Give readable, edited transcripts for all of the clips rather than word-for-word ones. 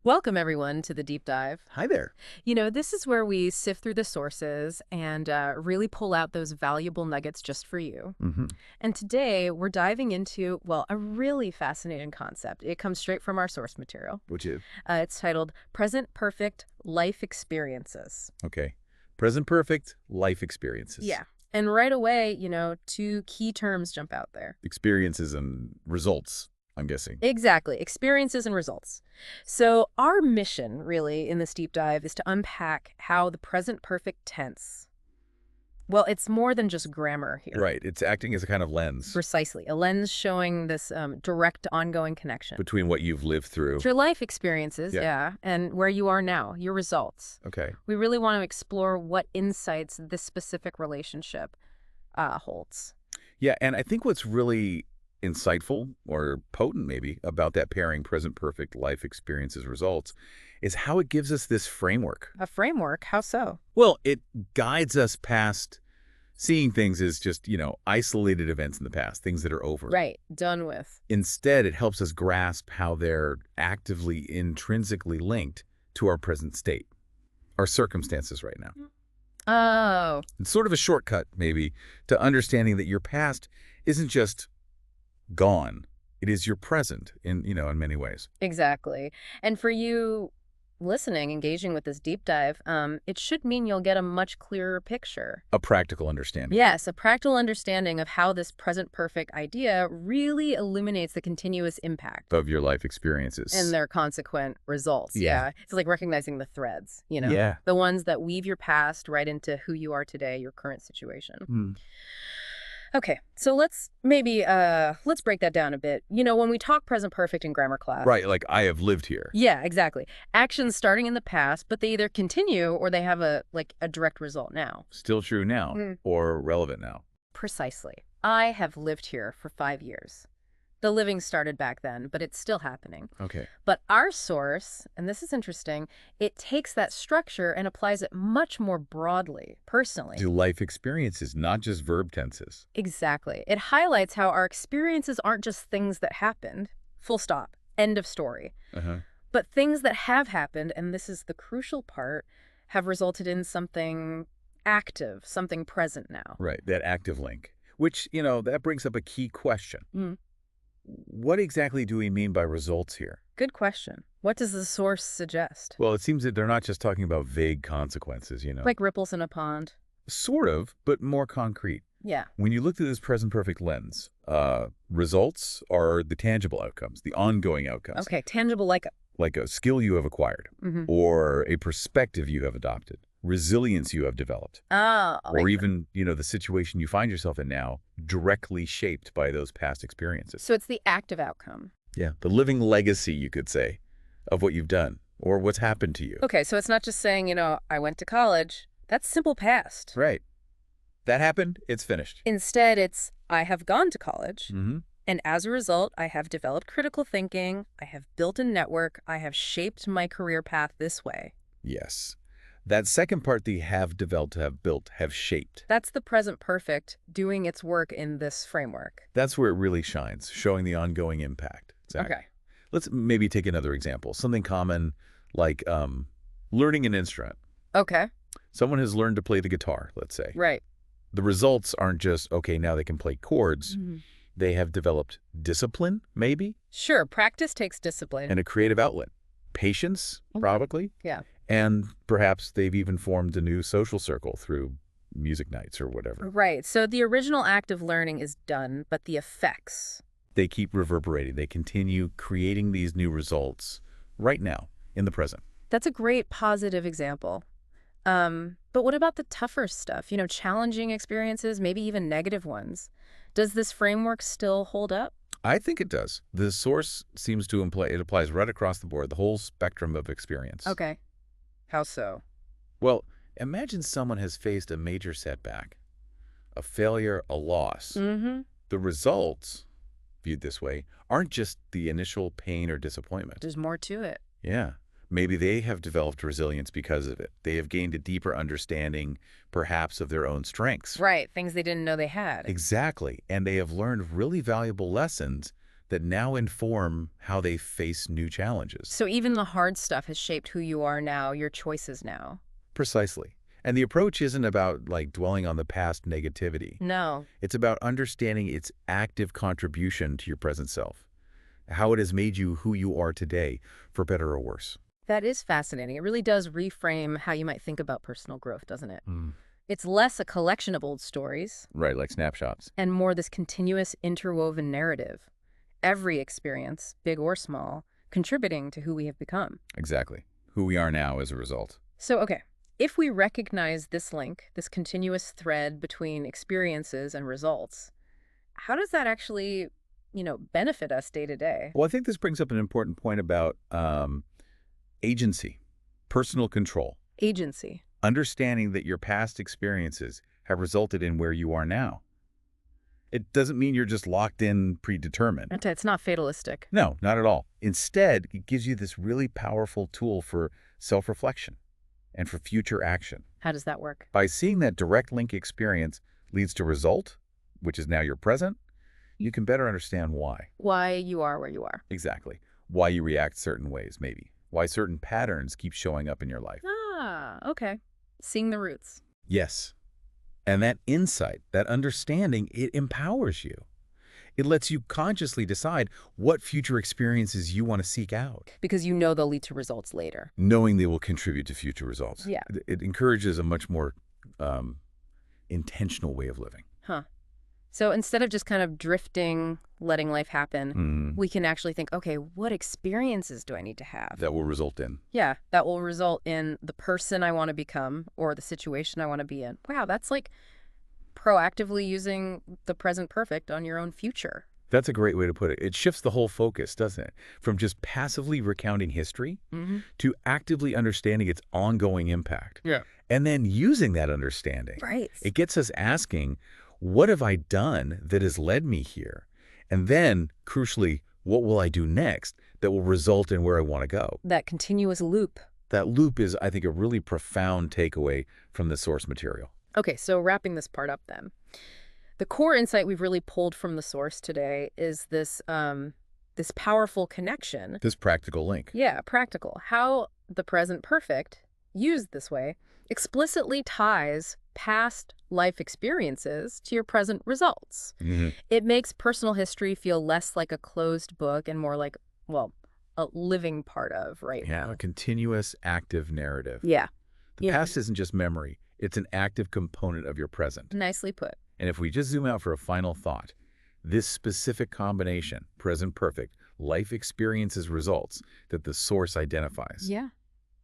Welcome, everyone, to the deep dive. Hi there. This is where we sift through the sources and really pull out those valuable nuggets just for you. Hmm. And today we're diving into, well, a really fascinating concept. It comes straight from our source material. Which is It's titled Present Perfect Life Experiences. okay. Present perfect life experiences. Yeah. And right away, two key terms jump out there. Experiences and results, I'm guessing. Exactly. Experiences and results. So our mission, really, in this deep dive is to unpack how the present perfect tense, well, it's more than just grammar here. Right. It's acting as a kind of lens Precisely. A lens showing this direct, ongoing connection. between what you've lived through. Your life experiences, Yeah. yeah, and where you are now, your results. Okay. We really want to explore what insights this specific relationship holds. Yeah. And I think what's really insightful or potent maybe about that pairing present perfect life experiences results is how it gives us this framework. A framework, how so? Well, it guides us past seeing things as just, isolated events in the past, things that are over. Right, done with. Instead, it helps us grasp how they're actively, intrinsically linked to our present state, our circumstances right now. Oh, It's sort of a shortcut, maybe, to understanding that your past isn't just gone. It is your present in many ways. exactly. And for you listening, engaging with this deep dive, it should mean you'll get a much clearer picture. A practical understanding. Yes, a practical understanding of how this present perfect idea really illuminates the continuous impact Of your life experiences. and their consequent results. Yeah. It's like recognizing the threads, Yeah. the ones that weave your past right into who you are today, your current situation. Hmm. Okay, so let's break that down a bit. When we talk present perfect in grammar class. Right, like I have lived here. Yeah, exactly. Actions starting in the past, but they either continue or they have a direct result now. Still true now Mm. or relevant now. Precisely. I have lived here for 5 years. The living started back then, but it's still happening. Okay. But our source, and this is interesting, it takes that structure and applies it much more broadly, personally. To life experiences, not just verb tenses. Exactly. It highlights how our experiences aren't just things that happened, full stop, end of story, Uh-huh. but things that have happened, and this is the crucial part, have resulted in something active, something present now. Right, that active link. Which, that brings up a key question. Mm. What exactly do we mean by results here? Good question. What does the source suggest? Well, it seems that they're not just talking about vague consequences. Like ripples in a pond. Sort of, but more concrete. Yeah. When you look through this present perfect lens, results are the tangible outcomes, the ongoing outcomes. Okay, tangible like a... Like a skill you have acquired, Mm-hmm. or a perspective you have adopted, resilience you have developed, Ah, or even, the situation you find yourself in now, directly shaped by those past experiences. so it's the active outcome. Yeah, the living legacy, you could say, of what you've done or what's happened to you. Okay, so it's not just saying, I went to college. That's simple past. Right. That happened, it's finished. Instead, it's I have gone to college, Mm-hmm. and as a result, I have developed critical thinking, I have built a network, I have shaped my career path this way. Yes. That second part, the have developed, have built, have shaped. That's the present perfect doing its work in this framework. That's where it really shines, showing the ongoing impact. Exactly. Okay. Let's maybe take another example. Something common like learning an instrument. Okay, Someone has learned to play the guitar, let's say. right. The results aren't just, okay, now they can play chords. They have developed discipline, maybe, Sure, practice takes discipline. and a creative outlet. Patience, Mhm. probably. Yeah. And perhaps they've even formed a new social circle through music nights or whatever. Right, so the original act of learning is done, but the effects... They keep reverberating. They continue creating these new results right now, in the present. That's a great positive example. But what about the tougher stuff? Challenging experiences, maybe even negative ones. Does this framework still hold up? I think it does. The source seems to imply it applies right across the board, the whole spectrum of experience. Okay. How so? Well, imagine someone has faced a major setback, a failure, a loss. Mm-hmm. The results, viewed this way, aren't just the initial pain or disappointment. There's more to it. Yeah. Maybe they have developed resilience because of it. They have gained a deeper understanding, perhaps, of their own strengths. Right, things they didn't know they had. Exactly. And they have learned really valuable lessons that now inform how they face new challenges. So even the hard stuff has shaped who you are now, your choices now. Precisely. And the approach isn't about like dwelling on the past negativity. No. It's about understanding its active contribution to your present self, how it has made you who you are today, for better or worse. That is fascinating. It really does reframe how you might think about personal growth, doesn't it? Mm. It's less a collection of old stories Right, like snapshots. and more this continuous interwoven narrative. Every experience, big or small, contributing to who we have become. Exactly. Who we are now as a result. So, okay, if we recognize this link, this continuous thread between experiences and results, how does that actually, benefit us day to day? Well, I think this brings up an important point about agency, personal control, Agency. understanding that your past experiences have resulted in where you are now. It doesn't mean you're just locked in, predetermined. It's not fatalistic. No, not at all. Instead, it gives you this really powerful tool for self-reflection and for future action. How does that work? By seeing that direct link experience leads to result, which is now your present, you can better understand why. Why you are where you are. Exactly. Why you react certain ways, maybe. Why certain patterns keep showing up in your life. Ah, okay. Seeing the roots. Yes. And that insight, that understanding, it empowers you. It lets you consciously decide what future experiences you want to seek out, Because you know they'll lead to results later. knowing they will contribute to future results. Yeah. It encourages a much more intentional way of living. Huh. So instead of just kind of drifting, letting life happen, Mm, we can actually think, okay, what experiences do I need to have? that will result in. Yeah, that will result in the person I want to become or the situation I want to be in. Wow, that's like proactively using the present perfect on your own future. That's a great way to put it. It shifts the whole focus, doesn't it? From just passively recounting history Mm-hmm. to actively understanding its ongoing impact. Yeah. And then using that understanding. Right. It gets us asking, what have I done that has led me here? And then, crucially, what will I do next that will result in where I want to go? That continuous loop. That loop is, I think, a really profound takeaway from the source material. Okay, so wrapping this part up then. The core insight we've really pulled from the source today is this powerful connection. This practical link. Yeah, practical. How the present perfect, used this way, explicitly ties past life experiences to your present results. Mm-hmm. It makes personal history feel less like a closed book and more like, well, a living part of right now. A continuous, active narrative. Yeah, The Yeah. past isn't just memory. It's an active component of your present. nicely put. And if we just zoom out for a final thought, this specific combination, present perfect, life experiences results that the source identifies, Yeah.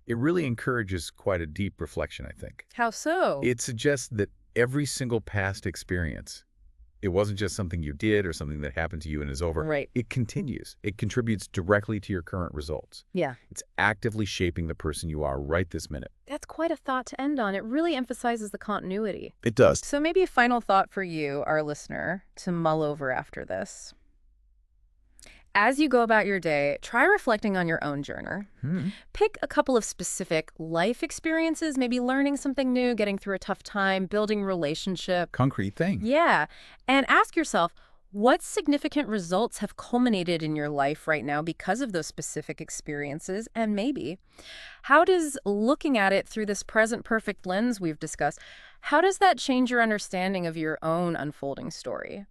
it really encourages quite a deep reflection, I think. How so? It suggests that every single past experience, it wasn't just something you did or something that happened to you and is over. Right. It continues. It contributes directly to your current results. Yeah. It's actively shaping the person you are right this minute. That's quite a thought to end on. It really emphasizes the continuity. It does. So maybe a final thought for you, our listener, to mull over after this. As you go about your day, try reflecting on your own journey. Pick a couple of specific life experiences, maybe learning something new, getting through a tough time, building relationship. Concrete thing. Yeah. And ask yourself, what significant results have culminated in your life right now because of those specific experiences? And maybe, how does looking at it through this present perfect lens we've discussed, how does that change your understanding of your own unfolding story?